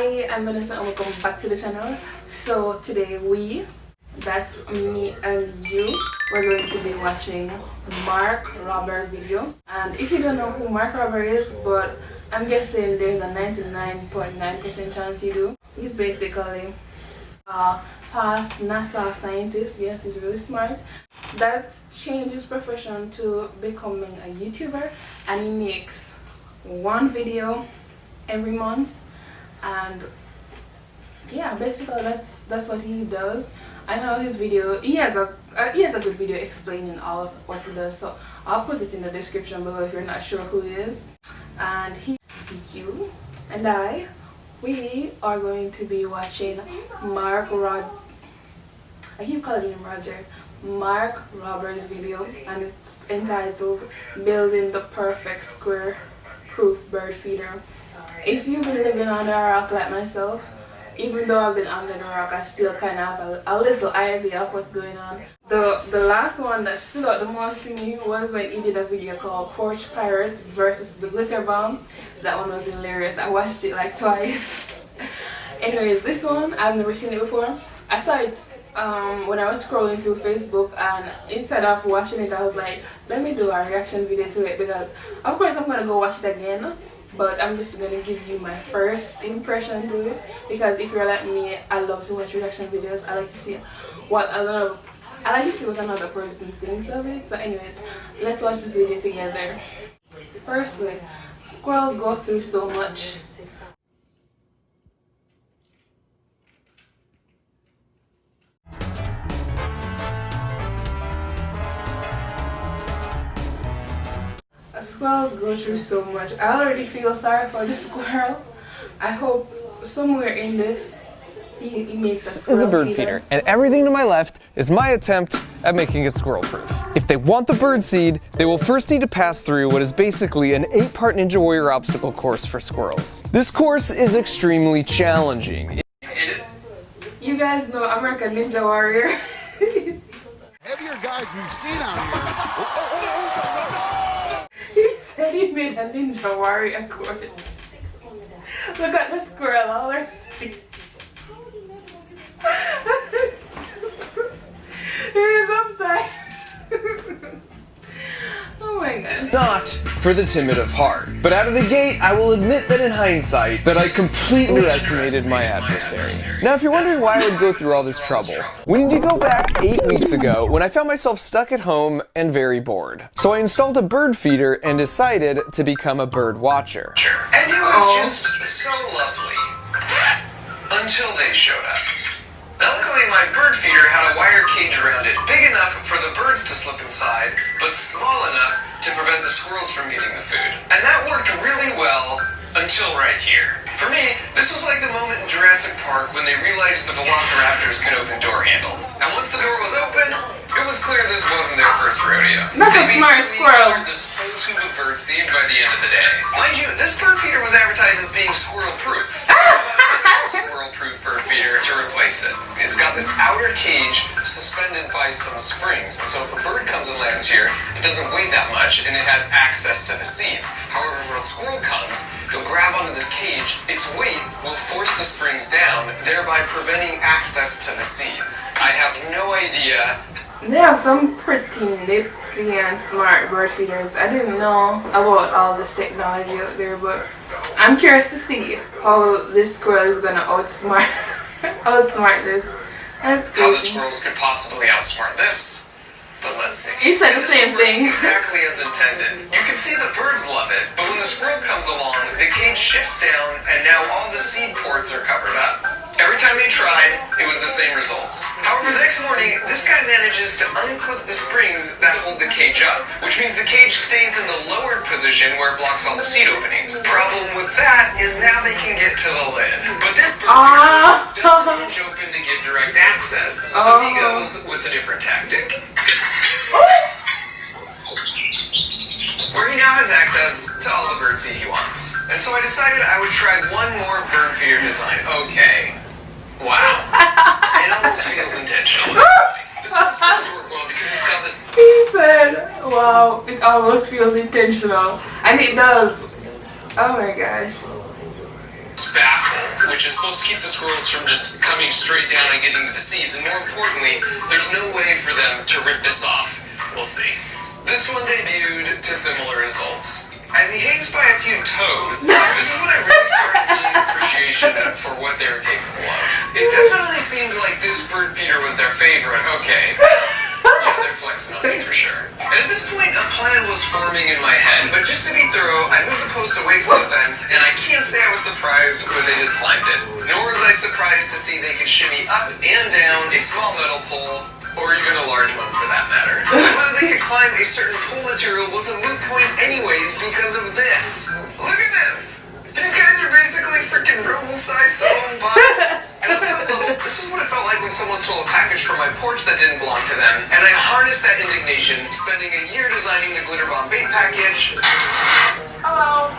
Hi, I'm Vanessa and welcome back to the channel. So today that's me and you, we're going to be watching Mark Robber video. And if you don't know who Mark Robber is, but I'm guessing there's a 99.9% chance you do. He's basically a past NASA scientist. Yes, he's really smart. That's changed his profession to becoming a YouTuber, and he makes one video every month. And yeah, basically that's what he does. I know his video, he has a good video explaining all of what he does, so I'll put it in the description below if you're not sure who he is. And you and we are going to be watching Mark Robber's video, and it's entitled Building the Perfect Square Proof Bird Feeder. If you've been living under a rock like myself, even though I've been under the rock, I still kind of have a little idea of what's going on. The last one that stood out the most to me was when he did a video called Porch Pirates versus the Glitter Bomb. That one was hilarious. I watched it like twice. Anyways, this one, I've never seen it before. I saw it when I was scrolling through Facebook, and instead of watching it, I was like, let me do a reaction video to it, because of course I'm going to go watch it again. But I'm just going to give you my first impression to it, because if you're like me, I love to watch reaction videos. I like to see what another person thinks of it. So anyways, let's watch this video together. Firstly, squirrels go through so much. Squirrels go through so much. I already feel sorry for the squirrel. I hope somewhere in this he makes a squirrel is a bird feeder, and everything to my left is my attempt at making it squirrel proof. If they want the bird seed, they will first need to pass through what is basically an 8-part Ninja Warrior obstacle course for squirrels. This course is extremely challenging. You guys know American Ninja Warrior. Heavier guys we've seen out here. He said he made a Ninja Warrior course. Look at the squirrel already. He is upside. Oh my god. It's not for the timid of heart. But out of the gate, I will admit that in hindsight, that I completely estimated my adversary. Now, if you're wondering why I would go through all this trouble, we need to go back 8 weeks ago when I found myself stuck at home and very bored. So I installed a bird feeder and decided to become a bird watcher. And it was just so lovely. Until they showed up. Now luckily my bird feeder had a wire cage around it, big enough for the birds to slip inside, but small enough to prevent the squirrels from getting the food. And that worked really well until right here. For me, this was like the moment in Jurassic Park when they realized the velociraptors could open door handles. And once the door was open, it was clear this wasn't their first rodeo. That's a smart squirrel. This whole tube of bird seed by the end of the day. Mind you, this bird feeder was advertised as being squirrel proof. Squirrel proof bird feeder to replace it. It's got this outer cage suspended by some springs, and so if a bird comes and lands here, it doesn't weigh that much and it has access to the seeds. However, if a squirrel comes, he'll grab onto this cage, its weight will force the springs down, thereby preventing access to the seeds. I have no idea. They have some pretty nifty and smart bird feeders. I didn't know about all this technology out there, but I'm curious to see how this squirrel is gonna outsmart this. That's crazy. How the squirrels could possibly outsmart this. But let's see. He said the same thing. Exactly as intended. You can see the birds love it, but when the squirrel comes along, the cage shifts down, and now all the seed ports are covered up. Every time they tried, it was the same results. However, the next morning, this guy manages to unclip the springs that hold the cage up, which means the cage stays in the lowered position where it blocks all the seed openings. Problem with that is now they can get to the lid. But this bird feeder doesn't hinge open to get direct access, so he goes with a different tactic. Where he now has access to all the birdseed he wants. And so I decided I would try one more bird feeder design. Okay. Wow. It almost feels intentional. This is supposed to work well because it's got this... He said, wow, it almost feels intentional. And it does. Oh my gosh. baffle, which is supposed to keep the squirrels from just coming straight down and getting to the seeds, and more importantly, there's no way for them to rip this off. We'll see. This one debuted to similar results. As he hangs by a few toes, this is when I really started gaining appreciation for what they were capable of. It definitely seemed like this bird feeder was their favorite. Okay. Yeah, they're flexing on me for sure. And at this point, a plan was forming in my head, but just to be thorough, I moved the post away from the fence, and I can't say I was surprised when they just climbed it. Nor was I surprised to see they could shimmy up and down a small metal pole, or even a large one for that matter. And whether they could climb a certain pole material was a moot point anyways because of this. Look at this! These guys are basically freaking rodent-sized sewn bodies. And on some level, this is what it felt like when someone stole a package from my porch that didn't belong to them, and I harnessed that indignation, spending a year designing the glitter bomb bait package. Hello.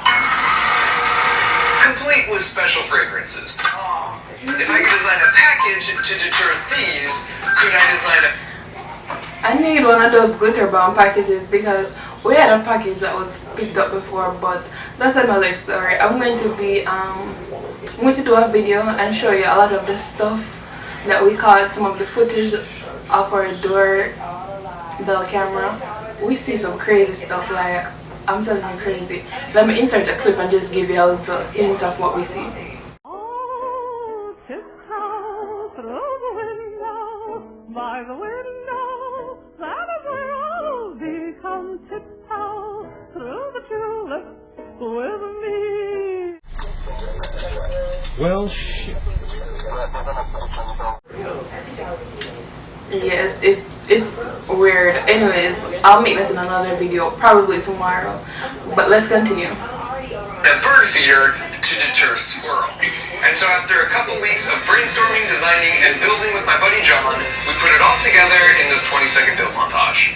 Complete with special fragrances. If I could design a package to deter thieves, could I design a... I need one of those glitter bomb packages because we had a package that was picked up before, but that's another story. I'm going to do a video and show you a lot of the stuff that we caught, some of the footage of our doorbell camera. We see some crazy stuff, like, I'm telling you, crazy. Let me insert a clip and just give you a little hint of what we see. By the window, that is where I'll be. Come tiptoe through the tulips with me. Well, shit. Yes, it's weird. Anyways, I'll make that in another video, probably tomorrow. But let's continue. A bird feeder to deter squirrels. And so after a couple weeks of brainstorming, designing, and building with my buddy John, we put it all together in this 20-second build montage.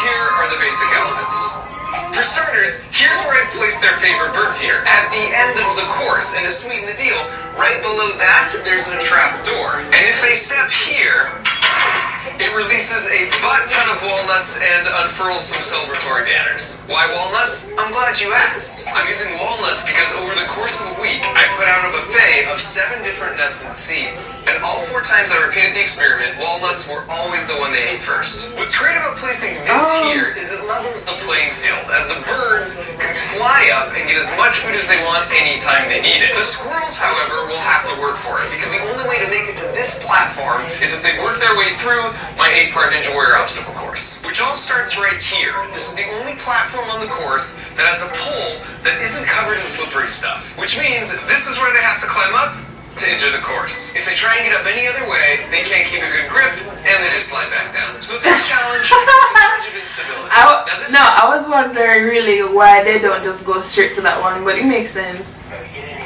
Here are the basic elements. For starters, here's where I've placed their favorite bird feeder, at the end of the course. And to sweeten the deal, right below that, there's a trap door. And if they step here, it releases a butt ton of walnuts and unfurls some celebratory banners. Why walnuts? I'm glad you asked. I'm using walnuts because over the course of the week, I put out a buffet of 7 different nuts and seeds. And all 4 times I repeated the experiment, walnuts were always the one they ate first. What's great about placing this here is it levels the playing field, as the birds can fly up and get as much food as they want anytime they need it. The squirrels, however, will have to work for it, because the only way to make it to this platform is if they work their way through my 8-part Ninja Warrior obstacle course, which all starts right here. This is the only platform on the course that has a pole that isn't covered in slippery stuff, which means this is where they have to climb up to enter the course. If they try and get up any other way, they can't keep a good grip, and they just slide back down. So the first challenge is the bridge of instability. I was wondering really why they don't just go straight to that one, but it makes sense.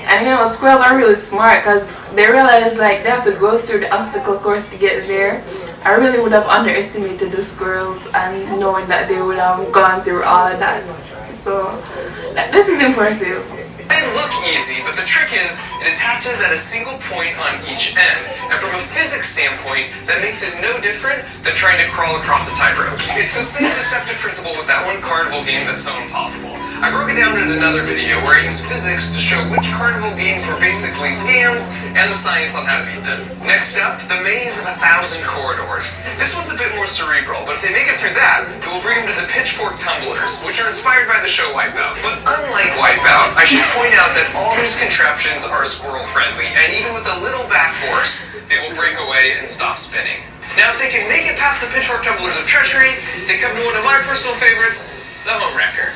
And you know, squirrels are really smart because they realize like they have to go through the obstacle course to get there. I really would have underestimated the squirrels and knowing that they would have gone through all of that. So this is impressive. It may look easy, but the trick is it attaches at a single point on each end. And from a physics standpoint, that makes it no different than trying to crawl across a tightrope. It's the same deceptive principle with that one carnival game that's so impossible. I broke it down in another video where I used physics to show which carnival games were basically scams and the science on how to beat them. Next up, the maze of 1,000 corridors. This one's a bit more cerebral, but if they make it through that, it will bring them to the pitchfork tumblers, which are inspired by the show Wipeout. But unlike Wipeout, I should point out that all these contraptions are squirrel friendly, and even with a little back force, they will break away and stop spinning. Now if they can make it past the pitchfork tumblers of treachery, they come to one of my personal favorites, the home wrecker.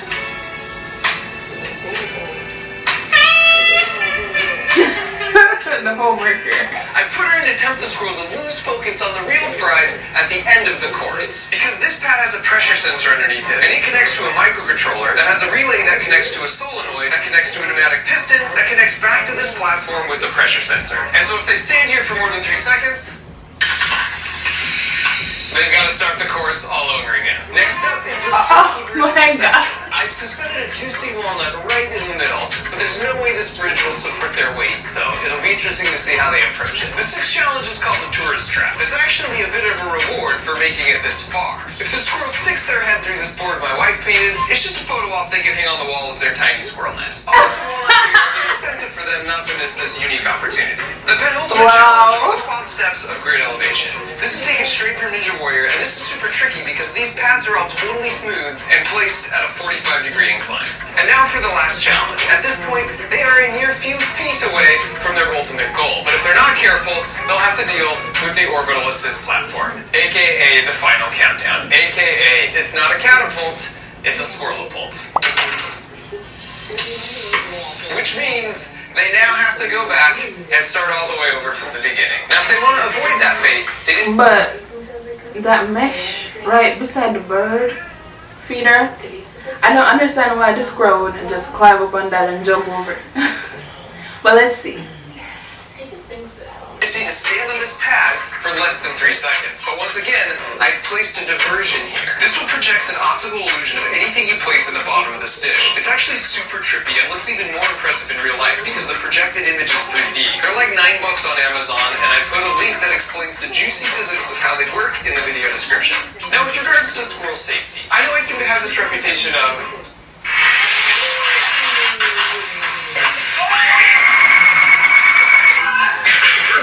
The homeworker. I put her in to tempt the squirrel to lose focus on the real prize at the end of the course. Because this pad has a pressure sensor underneath it, and it connects to a microcontroller that has a relay that connects to a solenoid that connects to a pneumatic piston that connects back to this platform with the pressure sensor. And so if they stand here for more than 3 seconds, they've got to start the course all over again. Next up is the Stinky Bridge of Deception. I I've suspended a juicy walnut right in the middle, but there's no way this bridge will support their weight, so it'll be interesting to see how they approach it. The sixth challenge is called the tourist trap. It's actually a bit of a reward for making it this far. If the squirrel sticks their head through this board my wife painted, it's just a photo op they can hang on the wall of their tiny squirrel nest. All this walnut here is an incentive for them not to miss this unique opportunity. The penultimate challenge are the quad steps of great elevation. This is taken straight from Ninja Warrior, and this is super tricky because these pads are all totally smooth and placed at a 45-degree incline. And now for the last challenge. At this point, they are a mere few feet away from their ultimate goal, but if they're not careful, they'll have to deal with the orbital assist platform, aka the final countdown, aka it's not a catapult, it's a squirrelapult. Which means they now have to go back and start all the way over from the beginning. Now if they want to avoid that fate, they just... But that mesh right beside the bird feeder, I don't understand why the squirrel wouldn't just climb up on that and jump over it. But let's see. Just need to stand on this pad for less than 3 seconds. But once again, I've placed a diversion here. This one projects an optical illusion of anything you place in the bottom of this dish. It's actually super trippy and looks even more impressive in real life because the projected image is 3D. They're like $9 on Amazon, and I put a link that explains the juicy physics of how they work in the video description. Now with regards to squirrel safety, I know I seem to have this reputation of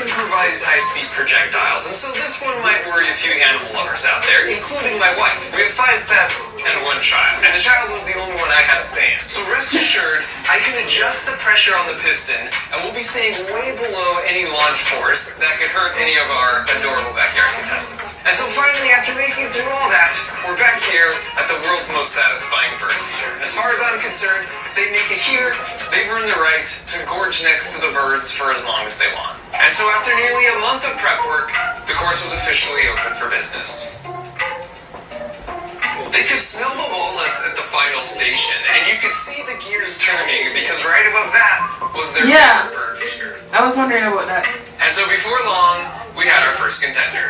improvised high-speed projectiles, and so this one might worry a few animal lovers out there, including my wife. We have 5 pets and 1 child, and the child was the only one I had a say in. So rest assured, I can adjust the pressure on the piston, and we'll be staying way below any launch force that could hurt any of our adorable backyard contestants. And so finally, after making it through all that, we're back here at the world's most satisfying bird feeder. As far as I'm concerned, if they make it here, they've earned the right to gorge next to the birds for as long as they want. And so after nearly a month of prep work, the course was officially open for business. They could smell the walnuts at the final station, and you could see the gears turning because right above that was their favorite bird feeder. I was wondering about that. And so before long, we had our first contender.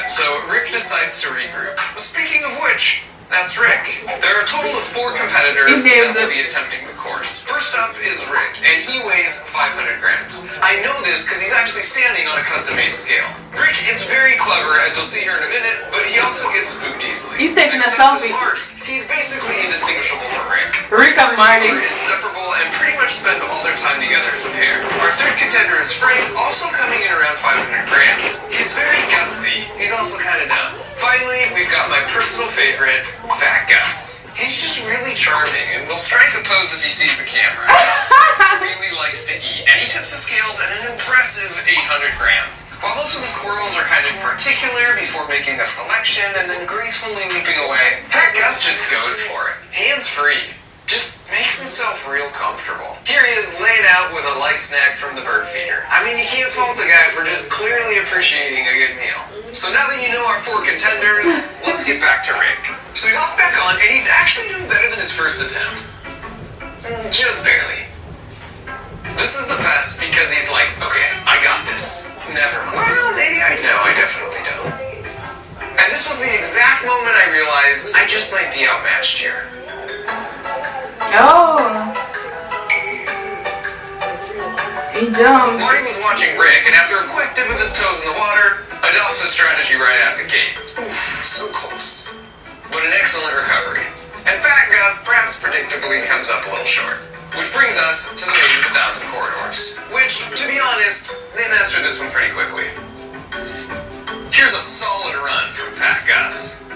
So Rick decides to regroup. Speaking of which, that's Rick. There are a total of 4 competitors that will be attempting the course. First up is Rick, and he weighs 500 grams. I know this because he's actually standing on a custom-made scale. Rick is very clever, as you'll see here in a minute, but he also gets spooked easily. He's taking a Except selfie. Marty. He's basically indistinguishable from Rick. Rick and Marty are inseparable and pretty much spend all their time together as a pair. Our third contender is Frank, also coming in around 500 grams. He's very gutsy. He's also kind of dumb. Finally, we've got my personal favorite, Fat Gus. He's just really charming and will strike a pose if he sees the camera. He also really likes to eat, and he tips the scales at an impressive 800 grams. While most of the squirrels are kind of particular before making a selection and then gracefully leaping away, Fat Gus just goes for it. Hands free. Just makes himself real comfortable. Here he is laid out with a light snack from the bird feeder. I mean, you can't fault the guy for just clearly appreciating a good meal. So now that you know our 4 contenders, let's get back to Rick. So he hops back on, and he's actually doing better than his first attempt. Just barely. This is the best because he's like, okay, I got this. Never mind. Well, maybe I know, I definitely don't. And this was the exact moment I realized I just might be outmatched here. Oh. He jumped. Marty was watching Rick, and after a quick dip of his toes in the water, adopts the strategy right out the gate. Oof, so close. What an excellent recovery. And Fat Gus, perhaps predictably, comes up a little short. Which brings us to the maze of 1,000 corridors. Which, to be honest, they mastered this one pretty quickly. Here's a solid run from Fat Gus.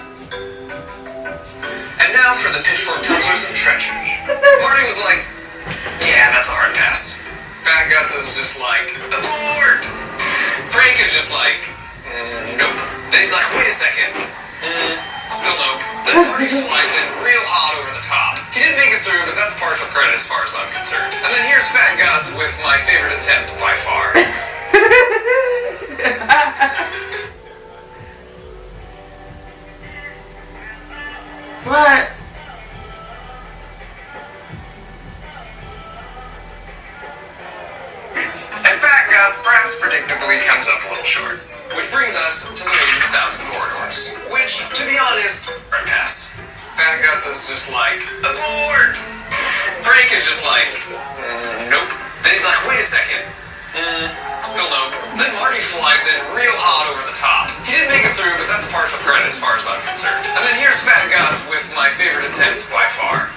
And now for the pitchfork tumblers of treachery. Marty was like, yeah, that's a hard pass. Fat Gus is just like, abort! Frank is just like, nope. Then he's like, wait a second. Still nope. Then Marty flies in real hot over the top. He didn't make it through, but that's partial credit as far as I'm concerned. And then here's Fat Gus with my favorite attempt by far. What? And Fat Gus, perhaps predictably, comes up a little short. Which brings us to the Maze of 1,000 Corridors. Which, to be honest, are a pass. Fat Gus is just like, abort! Frank is just like, nope. Then he's like, wait a second. Still nope. Then Marty flies in real hot over the top. He didn't make it through, but that's partial credit as far as I'm concerned. And then here's Fat Gus with my favorite attempt by far.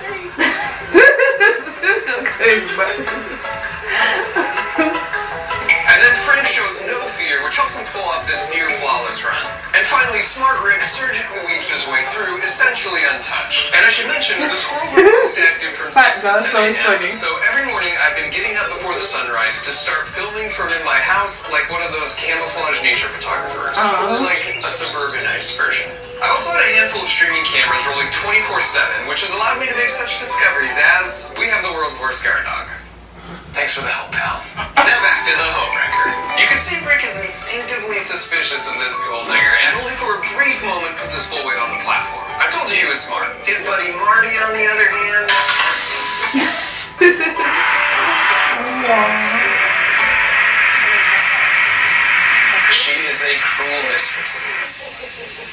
And then Frank shows no fear, which helps him pull off this near-flawless run. And finally, Smart Rick surgically weaves his way through, essentially untouched. And I should mention, the squirrels are most active from 6 to 10 a.m. So every morning, I've been getting up before the sunrise to start filming from in my house like one of those camouflage nature photographers. Or like a suburbanized version. I also had a handful of streaming cameras rolling 24/7, which has allowed me to make such discoveries as we have the world's worst guard dog. Thanks for the help, pal. Now back to the homewrecker. You can see Rick is instinctively suspicious of this gold digger, and only for a brief moment puts his full weight on the platform. I told you he was smart. His buddy Marty, on the other hand... She is a cruel mistress.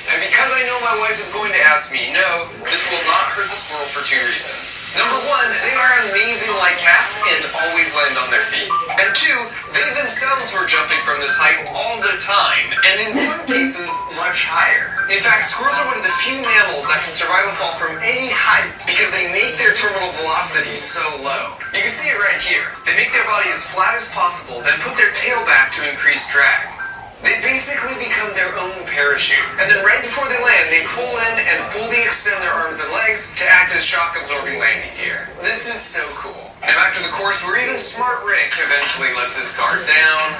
And because I know my wife is going to ask me, no, this will not hurt the squirrel for 2 reasons. Number 1, they are amazing like cats and always land on their feet. And 2, they themselves were jumping from this height all the time, and in some cases, much higher. In fact, squirrels are one of the few mammals that can survive a fall from any height because they make their terminal velocity so low. You can see it right here. They make their body as flat as possible, then put their tail back to increase drag. They basically become their own parachute. And then right before they land, they pull in and fully extend their arms and legs to act as shock-absorbing landing gear. This is so cool. Now back to the course where even Smart Rick eventually lets his guard down,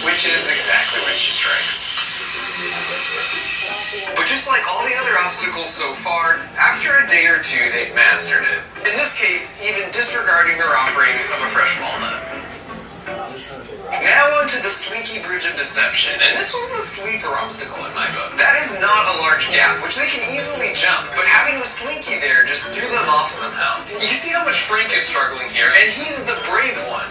which is exactly when she strikes. But just like all the other obstacles so far, after a day or 2, they've mastered it. In this case, even disregarding her offering of a fresh walnut. Now onto the Slinky Bridge of Deception, and this was the sleeper obstacle in my book. That is not a large gap, which they can easily jump, but having the Slinky there just threw them off somehow. You can see how much Frank is struggling here, and he's the brave one.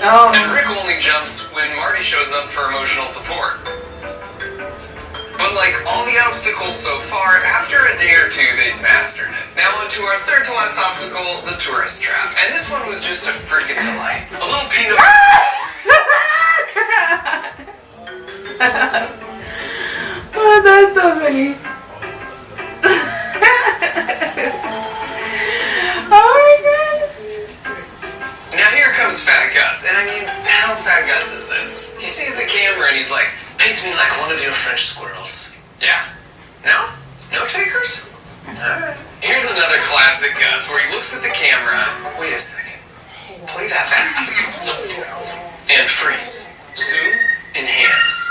And Rick only jumps when Marty shows up for emotional support. But like all the obstacles so far, after a day or 2, they've mastered it. Now on to our third to last obstacle, the tourist trap. And this one was just a freaking delight. A little peanut... Oh, that's so funny. Oh my god. Now here comes Fat Gus, and I mean, how Fat Gus is this? He sees the camera and he's like, paint me like one of your French squirrels. Yeah? No? No takers? Alright. Here's another classic Gus, where he looks at the camera. Wait a second. Play that back. And freeze. Zoom. Enhance.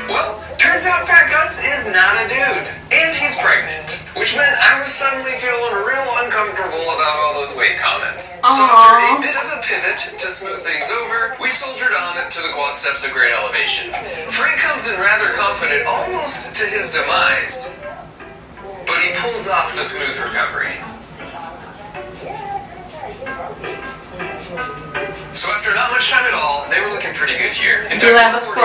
Well, turns out Fat Gus is not a dude. And he's pregnant. Which meant I was suddenly feeling real uncomfortable about all those weight comments. So after a bit of a pivot to smooth things over, we soldiered on to the quad steps of great elevation. Frank comes in rather confident, almost to his demise. But he pulls off the smooth recovery. So after not much time at all, they were looking pretty good here. In fact, one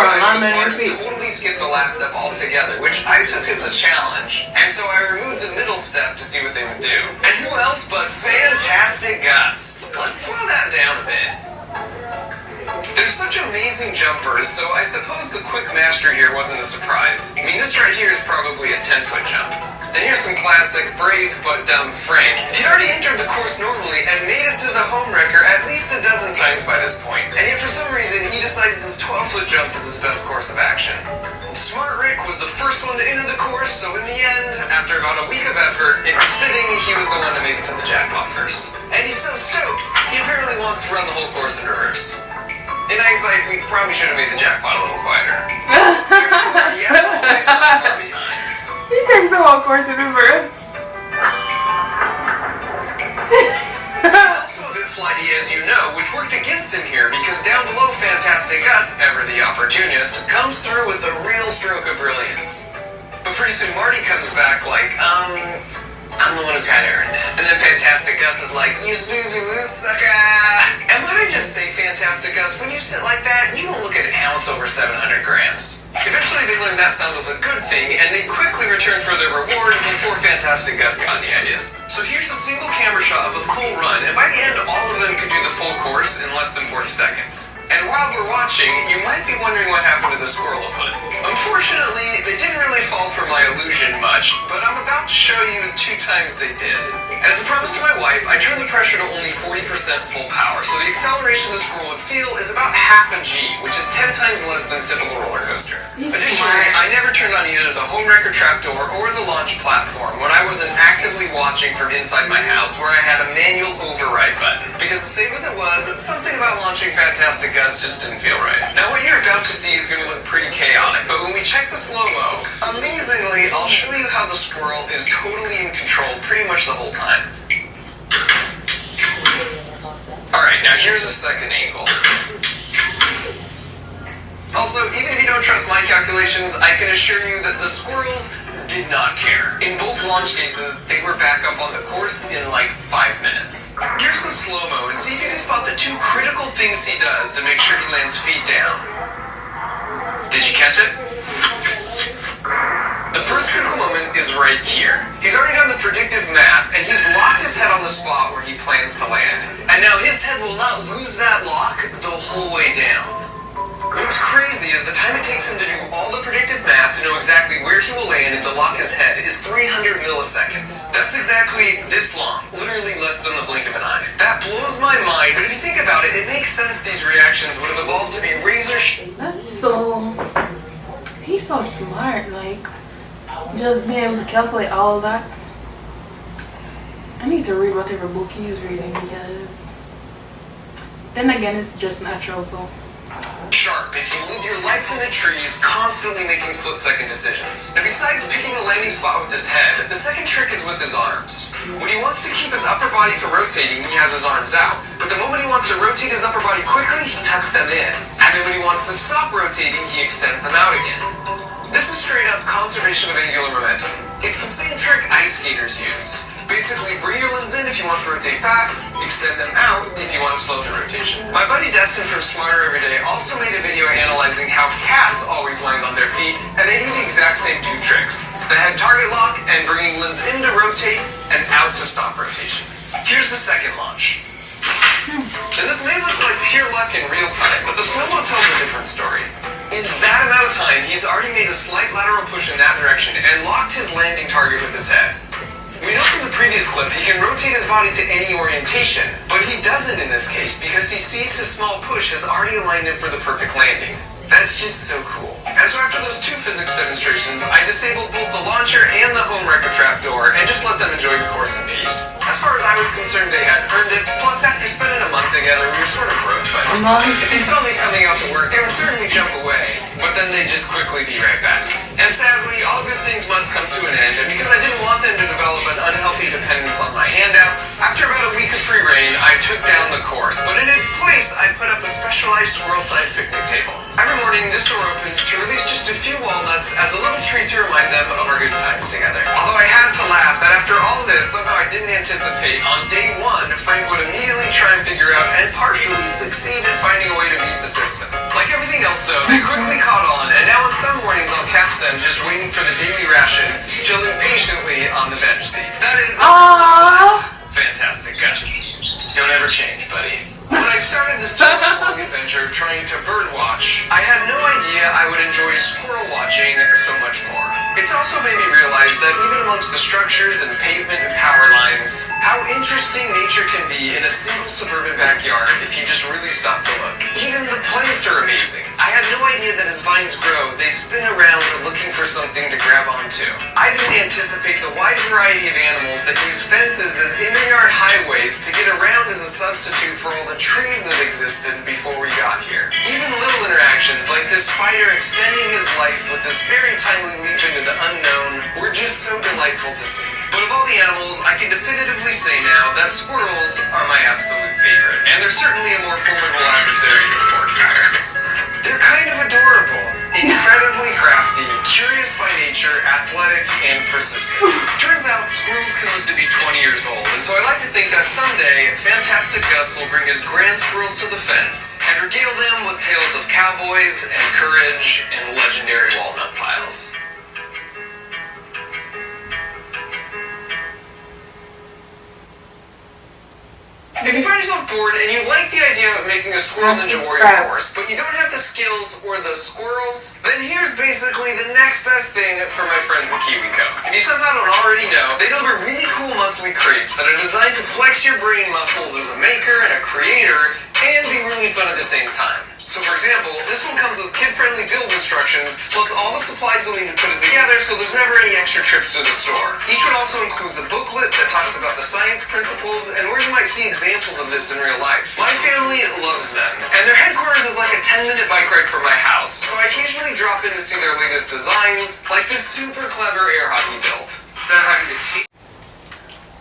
totally skipped the last step altogether, which I took as a challenge. And so I removed the middle step to see what they would do. And who else but Fantastic Gus? Let's slow that down a bit. They're such amazing jumpers, so I suppose the quick mastery here wasn't a surprise. I mean, this right here is probably a 10-foot jump. And here's some classic brave but dumb Frank. He'd already entered the course normally and made it to the homewrecker at least a dozen times by this point. And yet for some reason, he decides his 12-foot jump is his best course of action. Smart Rick was the first one to enter the course, so in the end, after about a week of effort, it was fitting he was the one to make it to the jackpot first. And he's so stoked, he apparently wants to run the whole course in reverse. In hindsight, we probably should have made the jackpot a little quieter. He has always not far behind. He takes the whole course in reverse. He's also a bit flighty, as because down below Fantastic Gus, ever the opportunist, comes through with a real stroke of brilliance. But pretty soon Marty comes back like, I'm the one who kinda earned it. And then Fantastic Gus is like, you snooze, you lose, sucker! And might I just say, Fantastic Gus, when you sit like that, you don't look an ounce over 700 grams. Eventually they learned that sound was a good thing, and they quickly returned for their reward before Fantastic Gus got any ideas. So here's a single camera shot of a full run, and by the end, all of them could do the full course in less than 40 seconds. And while we're watching, you might be wondering what happened to the Squirrel hood. Unfortunately, they didn't really fall for my illusion much, but I'm about to show you the 2 times they did. And as a promise to my wife, I turned the pressure to only 40% full power, so the acceleration the Squirrel would feel is about half a G, which is 10 times less than a typical roller coaster. Additionally, I never turned on either the home wrecker trapdoor or the launch platform when I wasn't actively watching from inside my house where I had a manual override button. Because as safe as it was, something about launching Fantastic Gus just didn't feel right. Now what you're about to see is going to look pretty chaotic, but when we check the slow-mo, amazingly, I'll show you how the Squirrel is totally in control pretty much the whole time. Alright, now here's a second angle. Also, even if you don't trust my calculations, I can assure you that the Squirrels did not care. In both launch cases, they were back up on the course in like 5 minutes. Here's the slow-mo, and see if you can spot the 2 critical things he does to make sure he lands feet down. Did you catch it? The first critical moment is right here. He's already done the predictive math, and he's locked his head on the spot where he plans to land. And now his head will not lose that lock the whole way down. What's crazy is the time it takes him to do all the predictive math to know exactly where he will land and to lock his head is 300 milliseconds. That's exactly this long, literally less than the blink of an eye. That blows my mind, but if you think about it, it makes sense these reactions would have evolved to be razor That's so... He's so smart, like, just being able to calculate all of that. I need to read whatever book he's reading, because then again, it's just natural, so... sharp if you live your life in the trees, constantly making split-second decisions. Now besides picking the landing spot with his head, the second trick is with his arms. When he wants to keep his upper body from rotating, he has his arms out. But the moment he wants to rotate his upper body quickly, he tucks them in. And then when he wants to stop rotating, he extends them out again. This is straight up conservation of angular momentum. It's the same trick ice skaters use. Basically, bring your limbs in if you want to rotate fast, extend them out if you want to slow the rotation. My buddy Destin from Smarter Everyday also made a video analyzing how cats always land on their feet, and they do the exact same 2 tricks. The head target lock and bringing limbs in to rotate and out to stop rotation. Here's the second launch. And this may look like pure luck in real time, but the slow-mo tells a different story. In that amount of time, he's already made a slight lateral push in that direction and locked his landing target with his head. We know from the previous clip he can rotate his body to any orientation, but he doesn't in this case because he sees his small push has already aligned him for the perfect landing. That's just so cool. And so after those 2 physics demonstrations, I disabled both the launcher and the home wrecker trapdoor and just let them enjoy the course in peace. As far as I was concerned, they had earned it, plus after spending a month together, we were sort of bros buddies. If they saw me coming out to work, they would certainly jump away, but then they'd just quickly be right back. And sadly, all good things must come to an end, and because I didn't want them to develop an unhealthy dependence on my handouts, after about a week of free reign, I took down the course, but in its place, I put up a specialized squirrel-sized picnic table. Every morning, this door opens to release just a few walnuts as a little treat to remind them of our good times together. Although I had to laugh that after all this, somehow I didn't anticipate on day 1, Frank would immediately try and figure out and partially succeed in finding a way to beat the system. Like everything else though, they quickly caught on, and now on some mornings I'll catch them just waiting for the daily ration, chilling patiently on the bench seat. That is Fantastic Gus. Don't ever change, buddy. When I started this long adventure trying to birdwatch, I had no idea I would enjoy squirrel watching so much more. It's also made me realize that even amongst the structures and pavement and power lines, how interesting nature can be in a single suburban backyard if you just really stop to look. Even the plants are amazing. I had no idea that as vines grow, they spin around looking for something to grab onto. I didn't anticipate the wide variety of animals that use fences as in-yard highways to get around as a substitute for all the trees that existed before we got here. Even little interactions like this spider extending his life with this very timely leap into the unknown were just so delightful to see. But of all the animals, I can definitively say now now that squirrels are my absolute favorite, and they're certainly a more formidable adversary than porch rabbits. They're kind of adorable, incredibly crafty, curious by nature, athletic, and persistent. Turns out squirrels can live to be 20 years old, and so I like to think that someday Fantastic Gus will bring his grand squirrels to the fence and regale them with tales of cowboys and courage and legendary walnut piles. If you find yourself bored and you like the idea of making a Squirrel Ninja Warrior course, but you don't have the skills or the squirrels, then here's basically the next best thing for my friends at KiwiCo. If you somehow don't already know, they deliver really cool monthly crates that are designed to flex your brain muscles as a maker and a creator, and be really fun at the same time. So for example, this one comes with kid-friendly build instructions, plus all the supplies you'll need to put it together, so there's never any extra trips to the store. Each one also includes a booklet that talks about the science principles and where you might see examples of this in real life. My family loves them, and their headquarters is like a 10-minute bike ride from my house, so I occasionally drop in to see their latest designs, like this super clever air hockey build. Instead of having to take...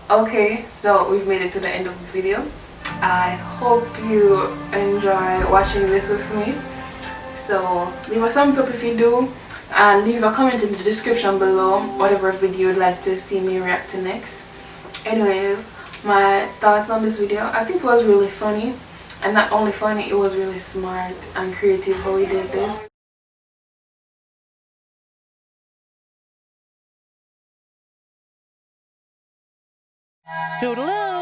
Okay, so we've made it to the end of the video. I hope you enjoy watching this with me. So leave a thumbs up if you do, and leave a comment in the description below whatever video you'd like to see me react to next. Anyways, my thoughts on this video, I think it was really funny, and not only funny, it was really smart and creative how we did this. Toodaloo!